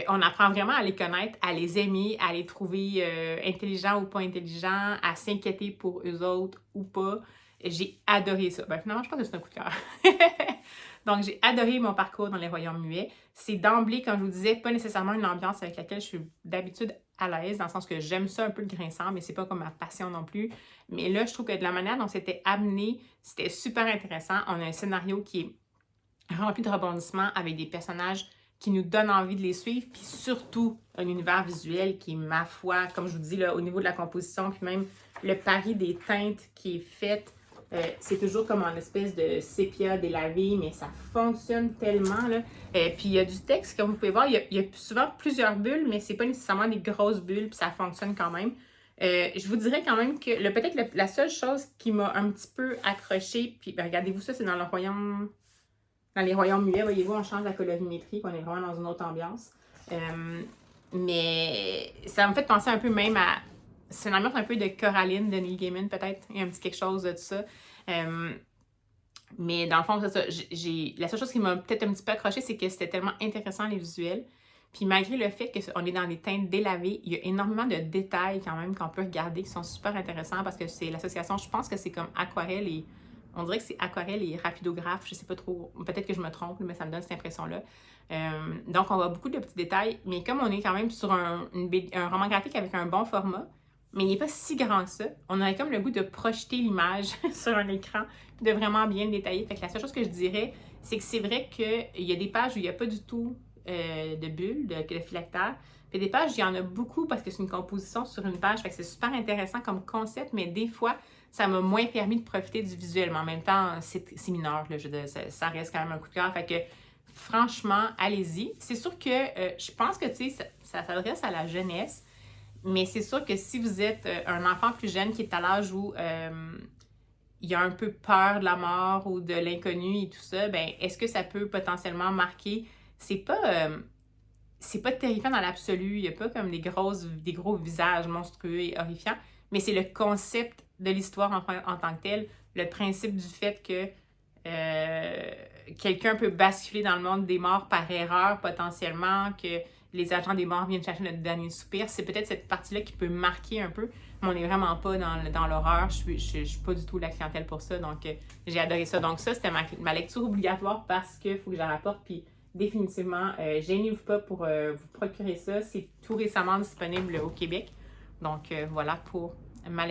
S1: On apprend vraiment à les connaître, à les aimer, à les trouver intelligents ou pas intelligents, à s'inquiéter pour eux autres ou pas. J'ai adoré ça. Ben, finalement, je pense que c'est un coup de cœur. Donc, j'ai adoré mon parcours dans les royaumes muets. C'est d'emblée, comme je vous disais, pas nécessairement une ambiance avec laquelle je suis d'habitude à l'aise, dans le sens que j'aime ça un peu le grinçant, mais c'est pas comme ma passion non plus. Mais là, je trouve que de la manière dont c'était amené, c'était super intéressant. On a un scénario qui est rempli de rebondissements avec des personnages qui nous donnent envie de les suivre, puis surtout un univers visuel qui est, ma foi, comme je vous dis, là, au niveau de la composition, puis même le pari des teintes qui est fait, c'est toujours comme en espèce de sépia délavé, mais ça fonctionne tellement, là. Puis il y a du texte, comme vous pouvez voir, il y a souvent plusieurs bulles, mais c'est pas nécessairement des grosses bulles, puis ça fonctionne quand même. Je vous dirais quand même que peut-être la seule chose qui m'a un petit peu accrochée, puis ben, regardez-vous ça, c'est dans le royaume... Dans les royaumes muets, voyez-vous, on change la colorimétrie, on est vraiment dans une autre ambiance. Mais ça me fait penser un peu même à... C'est une ambiance un peu de Coraline de Neil Gaiman, peut-être. Il y a un petit quelque chose de ça. Mais dans le fond, c'est ça. La seule chose qui m'a peut-être un petit peu accroché, c'est que c'était tellement intéressant, les visuels. Puis malgré le fait qu'on est dans des teintes délavées, il y a énormément de détails quand même qu'on peut regarder qui sont super intéressants parce que c'est l'association, je pense que c'est comme aquarelle et... On dirait que c'est aquarelle et rapidographe, je sais pas trop, peut-être que je me trompe, mais ça me donne cette impression-là. Donc, on voit beaucoup de petits détails, mais comme on est quand même sur un roman graphique avec un bon format, mais il n'est pas si grand que ça, on aurait comme le goût de projeter l'image sur un écran, de vraiment bien le détailler. Fait que la seule chose que je dirais, c'est que c'est vrai qu'il y a des pages où il n'y a pas du tout de bulles, de phylactères. Puis des pages, il y en a beaucoup parce que c'est une composition sur une page, fait que c'est super intéressant comme concept, mais des fois, ça m'a moins permis de profiter du visuel. Mais en même temps, c'est mineur, là, ça reste quand même un coup de cœur. Fait que franchement, allez-y. C'est sûr que je pense que ça s'adresse à la jeunesse, mais c'est sûr que si vous êtes un enfant plus jeune qui est à l'âge où il y a un peu peur de la mort ou de l'inconnu et tout ça, ben est-ce que ça peut potentiellement marquer? C'est pas terrifiant dans l'absolu, il n'y a pas comme des gros visages monstrueux et horrifiants, mais c'est le concept de l'histoire en tant que tel, le principe du fait que quelqu'un peut basculer dans le monde des morts par erreur potentiellement, que les agents des morts viennent chercher notre dernier soupir. C'est peut-être cette partie-là qui peut marquer un peu, mais on n'est vraiment pas dans l'horreur. Je suis pas du tout la clientèle pour ça, donc j'ai adoré ça. Donc ça, c'était ma lecture obligatoire parce qu'il faut que je la rapporte, puis définitivement, gênez-vous pas pour vous procurer ça. C'est tout récemment disponible au Québec. Donc voilà pour mes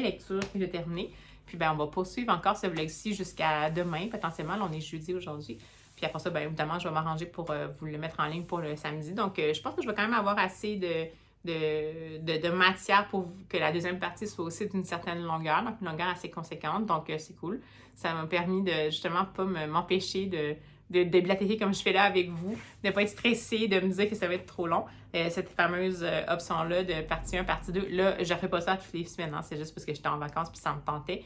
S1: lectures que j'ai terminées. Puis ben, on va poursuivre encore ce vlog-ci jusqu'à demain, potentiellement. Là, on est jeudi aujourd'hui. Puis après ça, bien évidemment, je vais m'arranger pour vous le mettre en ligne pour le samedi. Donc, je pense que je vais quand même avoir assez de matière pour que la deuxième partie soit aussi d'une certaine longueur, donc une longueur assez conséquente. Donc, c'est cool. Ça m'a permis de justement pas m'empêcher de blatérer comme je fais là avec vous, de ne pas être stressée, de me dire que ça va être trop long. Cette fameuse option-là de partie 1, partie 2, là, je ne ferai pas ça toutes les semaines, hein, c'est juste parce que j'étais en vacances puis ça me tentait.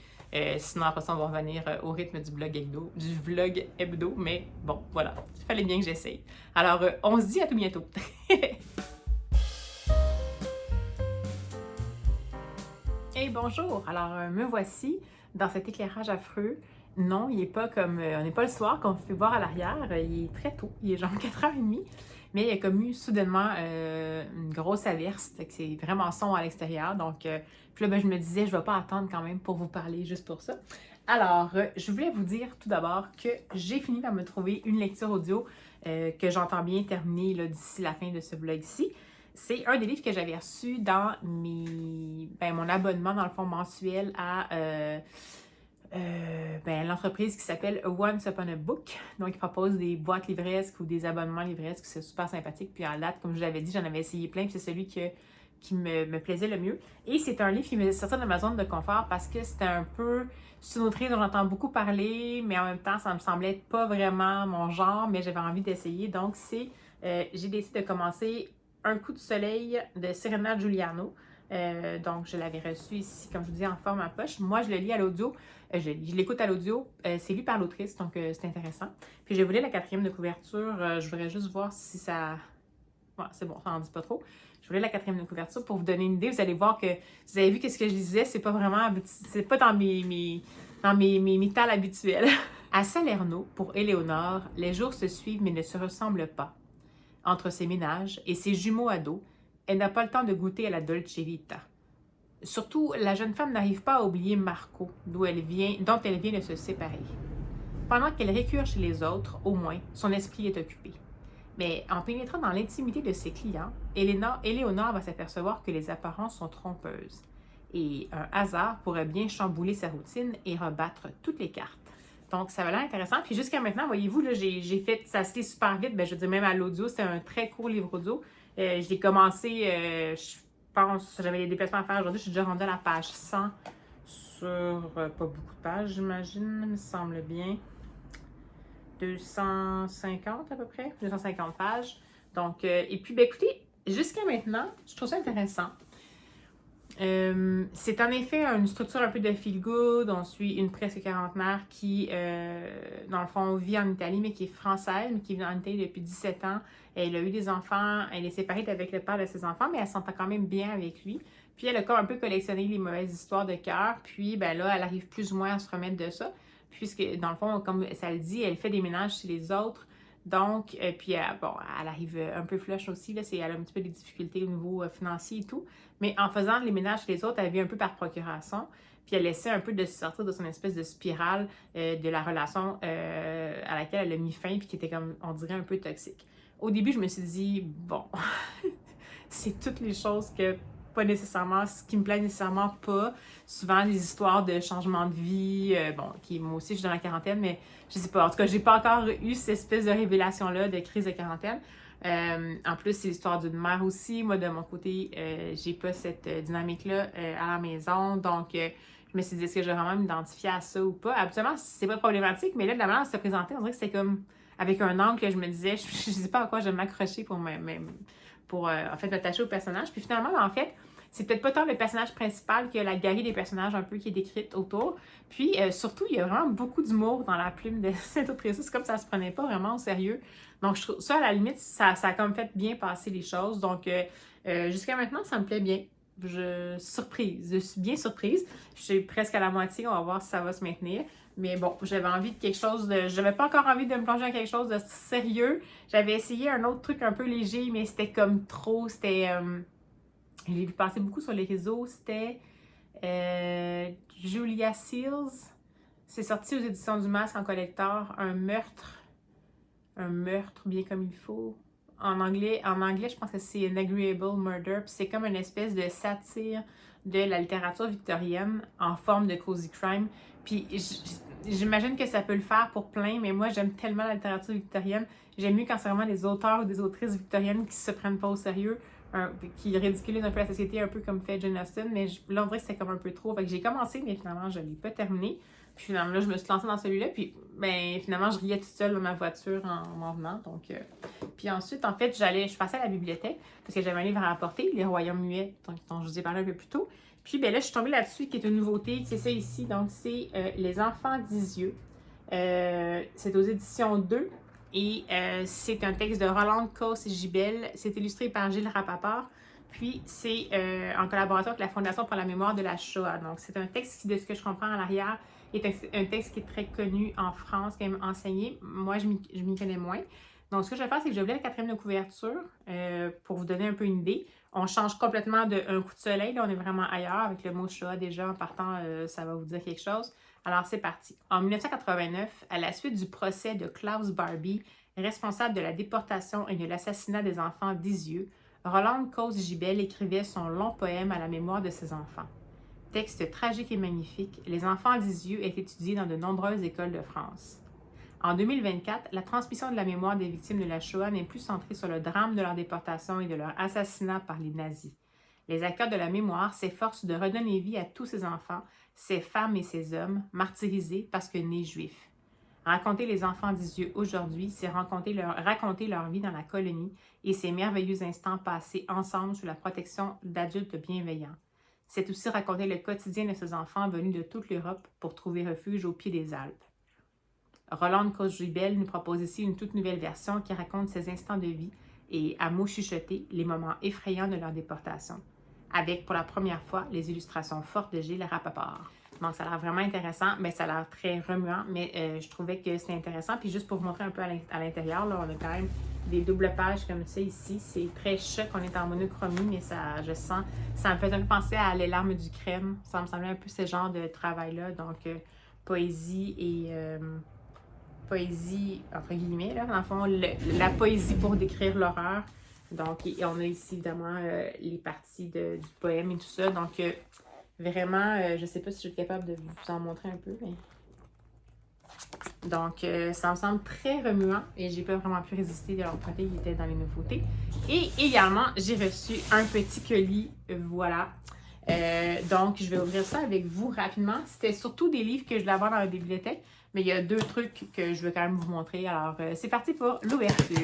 S1: Sinon, après ça, on va revenir au rythme du vlog hebdo, mais bon, voilà, il fallait bien que j'essaye. Alors, on se dit à tout bientôt! Hey, bonjour! Alors, me voici dans cet éclairage affreux. Non, il n'est pas comme... on n'est pas le soir qu'on fait voir à l'arrière. Il est très tôt. Il est genre 4h30. Mais il y a comme eu soudainement une grosse averse. C'est vraiment sombre à l'extérieur. Donc, puis là, ben, je me disais, je ne vais pas attendre quand même pour vous parler juste pour ça. Alors, je voulais vous dire tout d'abord que j'ai fini par me trouver une lecture audio que j'entends bien terminer d'ici la fin de ce vlog-ci. C'est un des livres que j'avais reçu dans mon abonnement, dans le fond, mensuel à l'entreprise qui s'appelle Once Upon a Book. Donc, ils proposent des boîtes livresques ou des abonnements livresques. C'est super sympathique. Puis, en date, comme je l'avais dit, j'en avais essayé plein. Puis, c'est celui que me plaisait le mieux. Et c'est un livre qui me faisait sortir de ma zone de confort parce que c'était un peu... C'est une autrice dont j'entends beaucoup parler, mais en même temps, ça me semblait être pas vraiment mon genre, mais j'avais envie d'essayer. Donc, j'ai décidé de commencer Un coup de soleil de Serena Giuliano. Donc, je l'avais reçu ici, comme je vous disais, en forme à poche. Moi, je le lis à l'audio. Je l'écoute à l'audio. C'est lu par l'autrice, donc c'est intéressant. Puis, je voulais la 4e de couverture. Je voudrais juste voir si ça... Ouais, c'est bon, ça n'en dit pas trop. Je voulais la 4e de couverture pour vous donner une idée. Vous allez voir que vous avez vu que ce que je lisais, c'est pas vraiment c'est pas dans mes tales habituelles. À Salerno, pour Éléonore, les jours se suivent mais ne se ressemblent pas. Entre ses ménages et ses jumeaux ados, elle n'a pas le temps de goûter à la dolce vita. Surtout, la jeune femme n'arrive pas à oublier Marco, dont elle vient de se séparer. Pendant qu'elle récure chez les autres, au moins, son esprit est occupé. Mais en pénétrant dans l'intimité de ses clients, Éléonore va s'apercevoir que les apparences sont trompeuses. Et un hasard pourrait bien chambouler sa routine et rebattre toutes les cartes. Donc, ça va l'air intéressant. Puis jusqu'à maintenant, voyez-vous, là, j'ai fait, ça se fait super vite. Je veux dire, même à l'audio, c'est un très court livre audio. Je l'ai commencé, je pense, j'avais des déplacements à faire aujourd'hui. Je suis déjà rendue à la page 100 sur pas beaucoup de pages, j'imagine, me semble bien. 250 à peu près, 250 pages. Donc, et puis, écoutez, jusqu'à maintenant, je trouve ça intéressant. C'est en effet une structure un peu de feel good. On suit une presque quarantenaire qui, dans le fond, vit en Italie, mais qui est française, mais qui vit en Italie depuis 17 ans. Elle a eu des enfants, elle est séparée avec le père de ses enfants, mais elle s'entend quand même bien avec lui. Puis elle a comme un peu collectionné les mauvaises histoires de cœur. Puis ben là, elle arrive plus ou moins à se remettre de ça. Puisque, dans le fond, comme ça le dit, elle fait des ménages chez les autres. Donc, puis, bon, elle arrive un peu flush aussi, là, elle a un petit peu des difficultés au niveau financier et tout. Mais en faisant les ménages chez les autres, elle vit un peu par procuration. Puis elle essaie un peu de sortir de son espèce de spirale de la relation à laquelle elle a mis fin, puis qui était comme, on dirait, un peu toxique. Au début, je me suis dit, bon, c'est toutes les choses que pas nécessairement, ce qui me plaît nécessairement pas. Souvent, les histoires de changement de vie, bon, moi aussi, je suis dans la quarantaine, mais je sais pas. En tout cas, j'ai pas encore eu cette espèce de révélation-là de crise de quarantaine. En plus, c'est l'histoire d'une mère aussi. Moi, de mon côté, j'ai pas cette dynamique-là à la maison. Donc, je me suis dit, est-ce que je vais vraiment m'identifier à ça ou pas? Habituellement, c'est pas problématique, mais là, de la manière dont ça se présentait, on dirait que c'était comme avec un angle que je me disais, je sais pas à quoi je vais m'accrocher pour en fait, m'attacher au personnage. Puis finalement, en fait, c'est peut-être pas tant le personnage principal que la galerie des personnages un peu qui est décrite autour. Puis surtout, il y a vraiment beaucoup d'humour dans la plume de cette autrice. C'est comme ça se prenait pas vraiment au sérieux. Donc, je trouve ça, à la limite, ça a comme fait bien passer les choses. Donc, jusqu'à maintenant, ça me plaît bien. Je suis bien surprise. Je suis presque à la moitié. On va voir si ça va se maintenir. Mais bon, j'avais envie de quelque chose de... J'avais pas encore envie de me plonger dans quelque chose de sérieux. J'avais essayé un autre truc un peu léger, mais c'était comme trop. C'était... je l'ai vu passer beaucoup sur les réseaux. C'était Julia Seals. C'est sorti aux éditions du Masque en collector. Un meurtre bien comme il faut. En anglais, je pense que c'est An Agreeable Murder. Puis c'est comme une espèce de satire de la littérature victorienne en forme de cozy crime. Puis j'imagine que ça peut le faire pour plein, mais moi j'aime tellement la littérature victorienne. J'aime mieux quand c'est vraiment des auteurs ou des autrices victoriennes qui se prennent pas au sérieux, qui ridiculisent un peu la société, un peu comme fait Jane Austen. Mais là, on dirait que c'est comme un peu trop. Fait que j'ai commencé, mais finalement, je l'ai pas terminé. Puis finalement, là, je me suis lancée dans celui-là. Puis ben, finalement, je riais toute seule dans ma voiture en m'en venant. Donc, puis ensuite, en fait, je passais à la bibliothèque parce que j'avais un livre à apporter, Les Royaumes muets, dont je vous ai parlé un peu plus tôt. Puis ben là, je suis tombée là-dessus, qui est une nouveauté. C'est ça ici. Donc, c'est Les Enfants d'Isieux. C'est aux éditions 2. Et c'est un texte de Rolande Cosse-Gibel. C'est illustré par Gilles Rapaport. Puis, c'est en collaboration avec la Fondation pour la mémoire de la Shoah. Donc, c'est un texte qui, de ce que je comprends à l'arrière, est un texte qui est très connu en France, quand même enseigné. Moi, je m'y connais moins. Donc, ce que je vais faire, c'est que je vais ouvrir la 4e de couverture pour vous donner un peu une idée. On change complètement de Un coup de soleil. Là, on est vraiment ailleurs. Avec le mot Shoah, déjà, en partant, ça va vous dire quelque chose. Alors, c'est parti. En 1989, à la suite du procès de Klaus Barbie, responsable de la déportation et de l'assassinat des enfants d'Isieux, Rolande Cosse-Gibel écrivait son long poème à la mémoire de ses enfants. Texte tragique et magnifique, Les enfants d'Isieux est étudié dans de nombreuses écoles de France. En 2024, la transmission de la mémoire des victimes de la Shoah n'est plus centrée sur le drame de leur déportation et de leur assassinat par les nazis. Les acteurs de la mémoire s'efforcent de redonner vie à tous ces enfants, ces femmes et ces hommes, martyrisés parce que nés juifs. Raconter les enfants d'Isieux aujourd'hui, c'est raconter leur vie dans la colonie et ces merveilleux instants passés ensemble sous la protection d'adultes bienveillants. C'est aussi raconter le quotidien de ces enfants venus de toute l'Europe pour trouver refuge au pied des Alpes. Rolande Cosjubel nous propose ici une toute nouvelle version qui raconte ces instants de vie et, à mots chuchotés, les moments effrayants de leur déportation, avec pour la première fois les illustrations fortes de Gilles Rapaport. Donc, ça a l'air vraiment intéressant, mais ça a l'air très remuant, mais je trouvais que c'était intéressant. Puis juste pour vous montrer un peu à l'intérieur, là, on a quand même des doubles pages comme ça ici. C'est très choc, on est en monochromie, mais ça, je sens, ça me fait un peu penser à Les larmes du crème. Ça me semblait un peu ce genre de travail-là, donc poésie et... poésie, entre guillemets, là, dans le fond, la poésie pour décrire l'horreur. Donc, et on a ici, évidemment, les parties du poème et tout ça. Donc, vraiment, je ne sais pas si je suis capable de vous en montrer un peu, mais... Donc, ça me semble très remuant et j'ai pas vraiment pu résister de leur côté, il était dans les nouveautés. Et également, j'ai reçu un petit colis, voilà. Donc, je vais ouvrir ça avec vous rapidement. C'était surtout des livres que je voulais avoir dans la bibliothèque, mais il y a 2 trucs que je veux quand même vous montrer. Alors, c'est parti pour l'ouverture.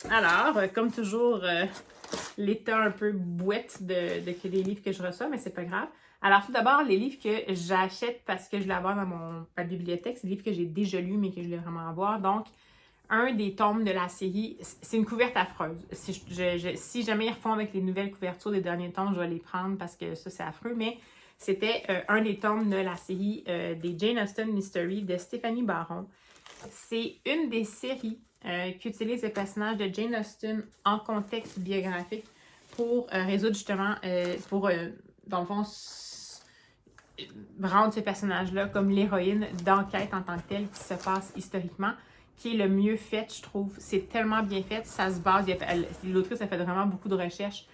S1: Alors, comme toujours, l'état un peu bouette que des livres que je reçois, mais c'est pas grave. Alors, tout d'abord, les livres que j'achète parce que je voulais avoir dans ma bibliothèque, c'est des livres que j'ai déjà lus, mais que je voulais vraiment avoir. Donc, un des tomes de la série, c'est une couverte affreuse. Si jamais ils refont avec les nouvelles couvertures des derniers tomes, je vais les prendre parce que ça, c'est affreux, mais c'était un des tomes de la série des Jane Austen Mystery de Stéphanie Baron. C'est une des séries qui utilise le personnage de Jane Austen en contexte biographique pour résoudre justement, dans le fond, rendre ce personnage-là comme l'héroïne d'enquête en tant que telle qui se passe historiquement, qui est le mieux fait, je trouve. C'est tellement bien fait, ça se base, l'autrice a fait vraiment beaucoup de recherches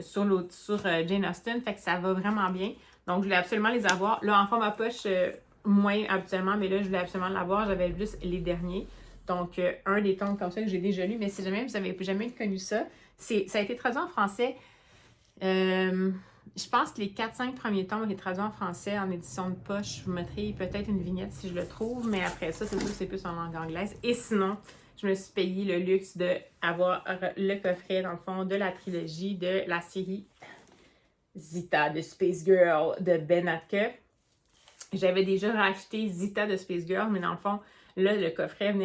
S1: sur Jane Austen, fait que ça va vraiment bien. Donc, je voulais absolument les avoir. Là, en format poche, moins habituellement, mais là, je voulais absolument l'avoir. J'avais juste les derniers. Donc, un des tomes comme ça que j'ai déjà lu, mais si jamais vous n'avez jamais connu ça, ça a été traduit en français. Je pense que les 4-5 premiers tomes ont été traduits en français en édition de poche. Je vous mettrai peut-être une vignette si je le trouve, mais après ça, c'est sûr que c'est plus en langue anglaise. Et sinon, je me suis payé le luxe d'avoir le coffret, dans le fond, de la trilogie de la série Zita de Space Girl de Ben Atke. J'avais déjà racheté Zita de Space Girl, mais dans le fond, là, le coffret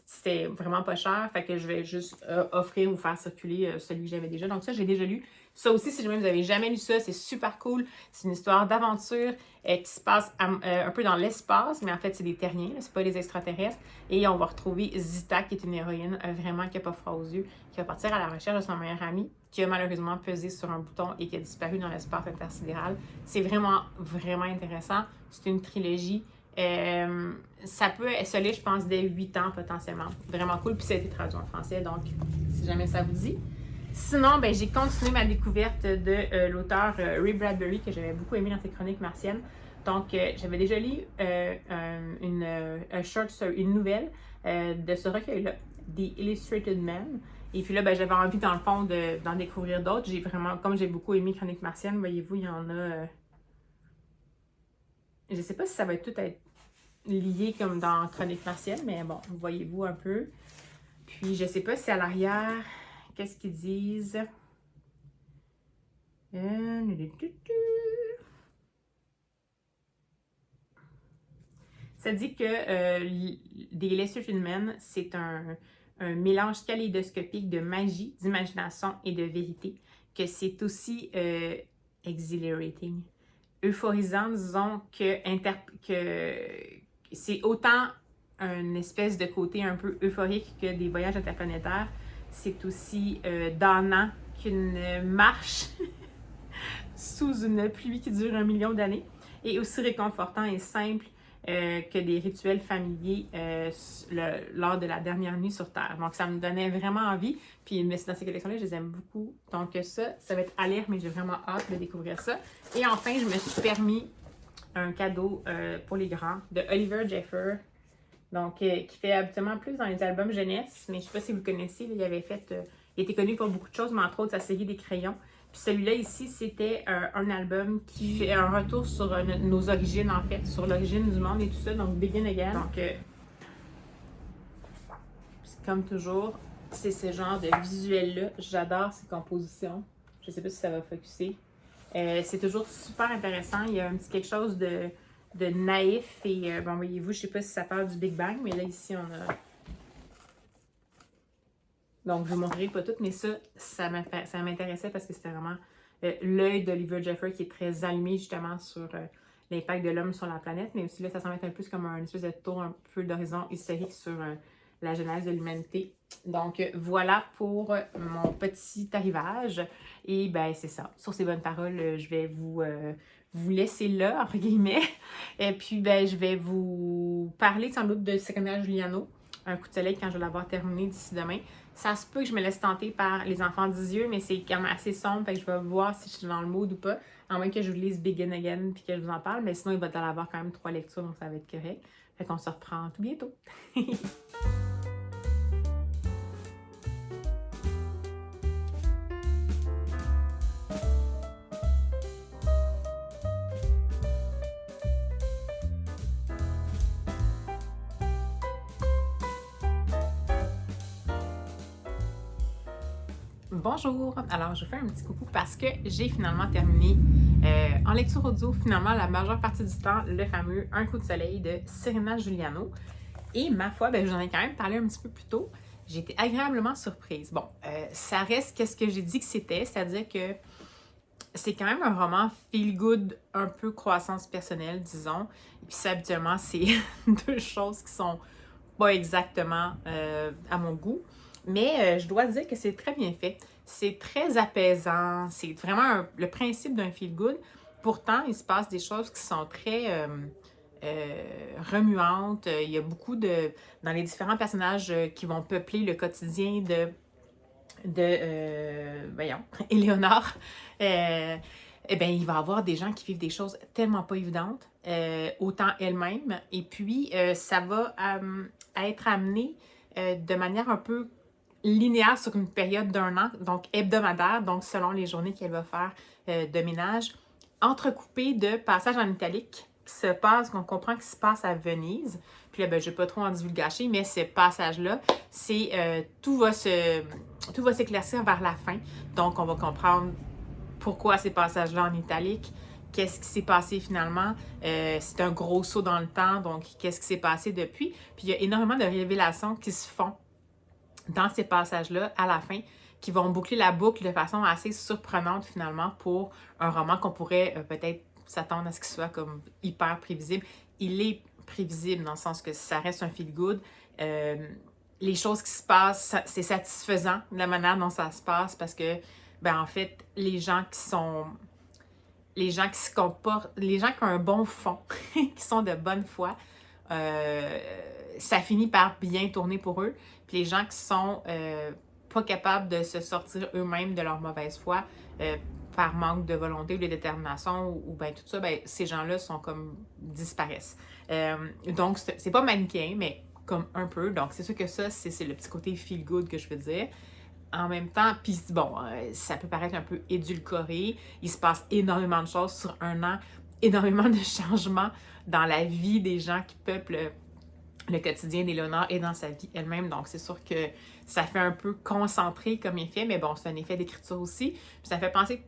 S1: c'était vraiment pas cher, fait que je vais juste offrir ou faire circuler celui que j'avais déjà. Donc ça, j'ai déjà lu. Ça aussi, si jamais vous n'avez jamais lu ça, c'est super cool. C'est une histoire d'aventure qui se passe un peu dans l'espace, mais en fait, c'est des terriens, c'est pas des extraterrestres. Et on va retrouver Zita, qui est une héroïne vraiment qui n'a pas froid aux yeux, qui va partir à la recherche de son meilleur ami, qui a malheureusement pesé sur un bouton et qui a disparu dans l'espace intersidéral. C'est vraiment, vraiment intéressant. C'est une trilogie. Ça peut se lire, je pense, dès 8 ans potentiellement. Vraiment cool. Puis ça a été traduit en français, donc si jamais ça vous dit. Sinon, ben, j'ai continué ma découverte de l'auteur Ray Bradbury, que j'avais beaucoup aimé dans ses chroniques martiennes. Donc, j'avais déjà lu une nouvelle de ce recueil-là, The Illustrated Man. Et puis là, ben, j'avais envie, dans le fond, d'en découvrir d'autres. J'ai vraiment, comme j'ai beaucoup aimé Chroniques martiennes, voyez-vous, il y en a... je ne sais pas si ça va tout être lié comme dans Chroniques martiennes, mais bon, voyez-vous un peu. Puis, je ne sais pas si à l'arrière, qu'est-ce qu'ils disent? Ça dit que The Illustrated Man, c'est un mélange kaléidoscopique de magie, d'imagination et de vérité, que c'est aussi exhilarating, euphorisant, disons, que c'est autant une espèce de côté un peu euphorique que des voyages interplanétaires. C'est aussi damnant qu'une marche sous une pluie qui dure 1 million d'années, et aussi réconfortant et simple que des rituels familiers lors de la dernière nuit sur Terre. Donc, ça me donnait vraiment envie. Puis, mais dans ces collections-là, je les aime beaucoup. Donc, ça va être à lire, mais j'ai vraiment hâte de découvrir ça. Et enfin, je me suis permis un cadeau pour les grands de Oliver Jeffer, Donc, qui fait habituellement plus dans les albums jeunesse, mais je ne sais pas si vous le connaissez, là, il avait fait, il était connu pour beaucoup de choses, mais entre autres sa série des crayons. Puis celui-là ici, c'était un album qui fait un retour sur nos origines, en fait, sur l'origine du monde et tout ça, donc Begin Again. Donc, comme toujours, c'est ce genre de visuel-là. J'adore ces compositions. Je ne sais pas si ça va focusser. C'est toujours super intéressant. Il y a un petit quelque chose de naïf et, bon, voyez-vous, je ne sais pas si ça parle du Big Bang, mais là, ici, on a... Donc, je ne vous montrerai pas tout, mais ça m'intéressait parce que c'était vraiment l'œil d'Oliver Jeffers qui est très allumé, justement, sur l'impact de l'homme sur la planète, mais aussi là, ça semble être un peu comme un espèce de tour un peu d'horizon historique sur la genèse de l'humanité. Donc, voilà pour mon petit arrivage. Et ben c'est ça. Sur ces bonnes paroles, je vais vous laisser là, entre guillemets. Et puis, ben je vais vous parler sans doute de Secondaire Giuliano, un coup de soleil quand je vais l'avoir terminé d'ici demain. Ça se peut que je me laisse tenter par Les Enfants d'Isieux, mais c'est quand même assez sombre, fait que je vais voir si je suis dans le mood ou pas, à moins que je vous lise Begin Again puis que je vous en parle, mais sinon il va y avoir quand même 3 lectures, donc ça va être correct. Fait qu'on se reprend tout bientôt. Bonjour! Alors, je fais un petit coucou parce que j'ai finalement terminé en lecture audio, finalement, la majeure partie du temps, le fameux Un coup de soleil de Serena Giuliano. Et ma foi, ben, j'en ai quand même parlé un petit peu plus tôt. J'ai été agréablement surprise. Bon, ça reste qu'est-ce que j'ai dit que c'était, c'est-à-dire que c'est quand même un roman feel-good, un peu croissance personnelle, disons. Et puis ça, habituellement, c'est deux choses qui sont pas exactement à mon goût. Mais je dois dire que c'est très bien fait. C'est très apaisant. C'est vraiment le principe d'un feel-good. Pourtant, il se passe des choses qui sont très remuantes. Il y a beaucoup de... Dans les différents personnages qui vont peupler le quotidien voyons, Éléonore, eh bien, il va y avoir des gens qui vivent des choses tellement pas évidentes, autant elle-même, et puis ça va être amené de manière un peu linéaire sur une période d'1 an, donc hebdomadaire, donc selon les journées qu'elle va faire de ménage, entrecoupé de passages en italique qui se passent, qu'on comprend qui se passe à Venise. Puis là, ben, je ne vais pas trop en divulgacher, mais ce passage-là, c'est tout va s'éclaircir vers la fin. Donc, on va comprendre pourquoi ces passages-là en italique, qu'est-ce qui s'est passé finalement. C'est un gros saut dans le temps, donc qu'est-ce qui s'est passé depuis. Puis, il y a énormément de révélations qui se font dans ces passages-là à la fin, qui vont boucler la boucle de façon assez surprenante finalement pour un roman qu'on pourrait peut-être s'attendre à ce qu'il soit comme hyper prévisible. Il est prévisible dans le sens que ça reste un feel-good. Les choses qui se passent, c'est satisfaisant de la manière dont ça se passe parce que, ben en fait, les gens qui se comportent, les gens qui ont un bon fond, qui sont de bonne foi, ça finit par bien tourner pour eux. Puis les gens qui sont pas capables de se sortir eux-mêmes de leur mauvaise foi par manque de volonté ou de détermination ou ben tout ça, ben ces gens-là sont comme disparaissent. Donc c'est pas manichéen, mais comme un peu. Donc c'est sûr que ça, c'est le petit côté feel good que je veux dire. En même temps, puis bon, ça peut paraître un peu édulcoré. Il se passe énormément de choses sur 1 an, énormément de changements dans la vie des gens qui peuplent le quotidien d'Éléonore et dans sa vie elle-même. Donc, c'est sûr que ça fait un peu concentré comme effet, mais bon, c'est un effet d'écriture aussi. Puis ça fait penser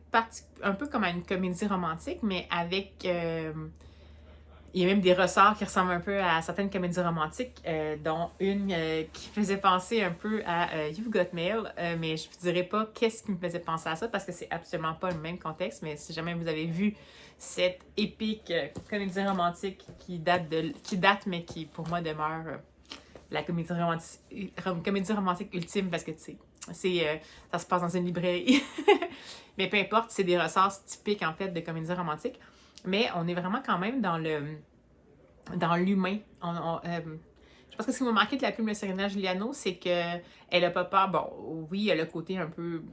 S1: un peu comme à une comédie romantique, mais avec... il y a même des ressorts qui ressemblent un peu à certaines comédies romantiques, dont une qui faisait penser un peu à You've Got Mail, mais je ne vous dirai pas qu'est-ce qui me faisait penser à ça parce que c'est absolument pas le même contexte, mais si jamais vous avez vu cette épique comédie romantique qui date, mais qui pour moi demeure la comédie romantique ultime parce que tu sais, ça se passe dans une librairie. Mais peu importe, c'est des ressorts typiques en fait de comédie romantique. Mais on est vraiment quand même dans l'humain. Je pense que ce qui m'a marqué de la plume de Serena Giuliano, c'est qu'elle n'a pas peur. Bon, oui, elle a le côté un peu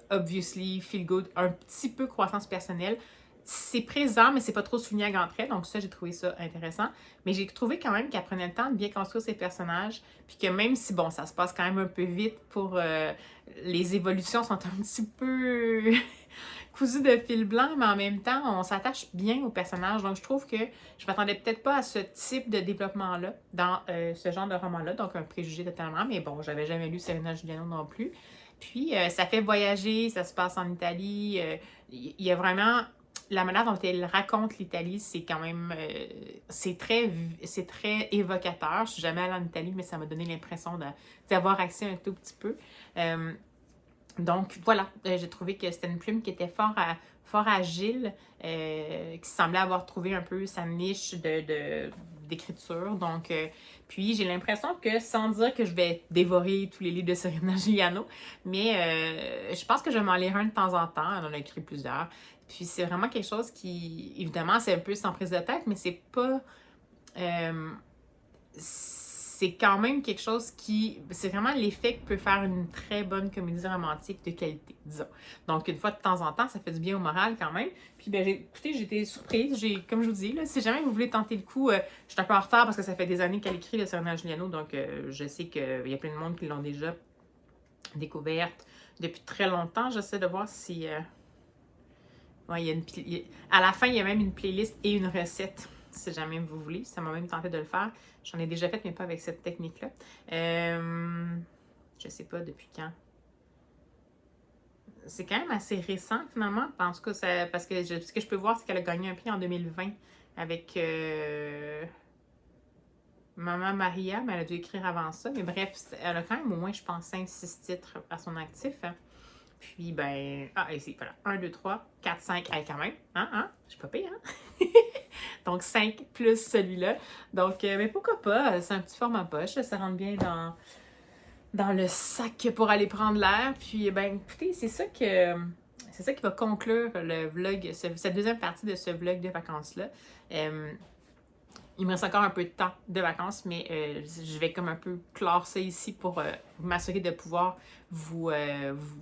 S1: obviously feel good, un petit peu croissance personnelle, c'est présent, mais c'est pas trop souligné à grands traits, donc ça, j'ai trouvé ça intéressant. Mais j'ai trouvé quand même qu'elle prenait le temps de bien construire ses personnages, puis que même si, bon, ça se passe quand même un peu vite pour... les évolutions sont un petit peu cousues de fil blanc, mais en même temps, on s'attache bien aux personnages. Donc, je trouve que je m'attendais peut-être pas à ce type de développement-là dans ce genre de roman-là, donc un préjugé totalement, mais bon, j'avais jamais lu Serena Giuliano non plus. Puis, ça fait voyager, ça se passe en Italie. Il y a vraiment la manière dont elle raconte l'Italie, c'est quand même... c'est très évocateur. Je suis jamais allée en Italie, mais ça m'a donné l'impression d'avoir accès un tout petit peu. Donc, voilà. J'ai trouvé que c'était une plume qui était fort agile, qui semblait avoir trouvé un peu sa niche d'écriture. Donc, puis j'ai l'impression que, sans dire que je vais dévorer tous les livres de Serena Giuliano, mais je pense que je vais m'en lire un de temps en temps. Elle en a écrit plusieurs. Puis c'est vraiment quelque chose qui, évidemment, c'est un peu sans prise de tête, mais c'est pas... c'est quand même quelque chose qui... C'est vraiment l'effet que peut faire une très bonne comédie romantique de qualité, disons. Donc, une fois de temps en temps, ça fait du bien au moral quand même. Puis, ben, écoutez, j'ai été surprise. Comme je vous dis, là, si jamais vous voulez tenter le coup, je suis un peu en retard parce que ça fait des années qu'elle écrit le Serena Giuliano, donc je sais qu'il y a plein de monde qui l'ont déjà découverte depuis très longtemps. J'essaie de voir si... ouais, à la fin, il y a même une playlist et une recette, si jamais vous voulez. Ça m'a même tenté de le faire. J'en ai déjà fait, mais pas avec cette technique-là. Je sais pas depuis quand. C'est quand même assez récent, finalement. En tout cas, parce que ce que je peux voir, c'est qu'elle a gagné un prix en 2020 avec Maman Maria, mais elle a dû écrire avant ça. Mais bref, elle a quand même au moins, je pense, 5-6 titres à son actif. Puis, ben... Ah, ici, voilà. 1, 2, 3, 4, 5. Hey, quand même. Je suis pas pire, hein? Donc, 5 plus celui-là. Donc, mais pourquoi pas? C'est un petit format poche. Ça rentre bien dans le sac pour aller prendre l'air. Puis, ben, écoutez, c'est ça qui va conclure le vlog, cette deuxième partie de ce vlog de vacances-là. Il me reste encore un peu de temps de vacances, mais je vais comme un peu clore ça ici pour m'assurer de pouvoir vous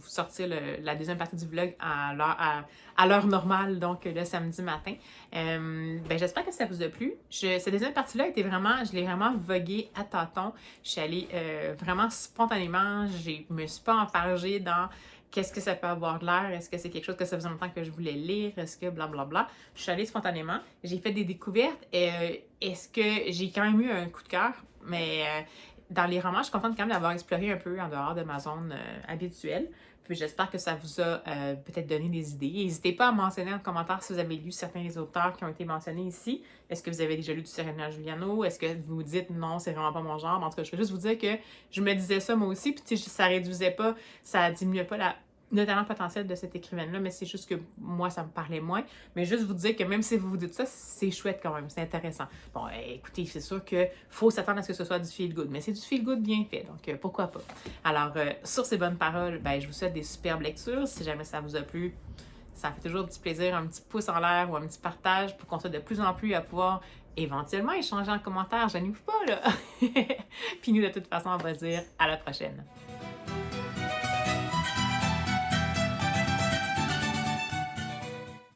S1: sortir la deuxième partie du vlog à l'heure normale, donc le samedi matin. Ben, j'espère que ça vous a plu. Cette deuxième partie-là je l'ai vraiment vogué à tâtons. Je suis allée vraiment spontanément, je me suis pas enfargée dans qu'est-ce que ça peut avoir de l'air? Est-ce que c'est quelque chose que ça faisait longtemps que je voulais lire? Est-ce que blablabla? Je suis allée spontanément. J'ai fait des découvertes. Est-ce que j'ai quand même eu un coup de cœur? Mais dans les romans, je suis contente quand même d'avoir exploré un peu en dehors de ma zone habituelle. Puis j'espère que ça vous a peut-être donné des idées. N'hésitez pas à mentionner en commentaire si vous avez lu certains des auteurs qui ont été mentionnés ici. Est-ce que vous avez déjà lu du Serena Giuliano? Est-ce que vous vous dites non, c'est vraiment pas mon genre? En tout cas, je veux juste vous dire que je me disais ça moi aussi, puis ça réduisait pas, ça diminuait pas le talent potentiel de cette écrivaine-là, mais c'est juste que moi, ça me parlait moins. Mais juste vous dire que même si vous vous dites ça, c'est chouette quand même, c'est intéressant. Bon, écoutez, c'est sûr qu'il faut s'attendre à ce que ce soit du feel-good, mais c'est du feel-good bien fait, donc pourquoi pas. Alors, sur ces bonnes paroles, ben, je vous souhaite des superbes lectures. Si jamais ça vous a plu, ça fait toujours un petit plaisir, un petit pouce en l'air ou un petit partage pour qu'on soit de plus en plus à pouvoir éventuellement échanger en commentaire. Gênez-vous pas, là! Puis nous, de toute façon, on va dire à la prochaine.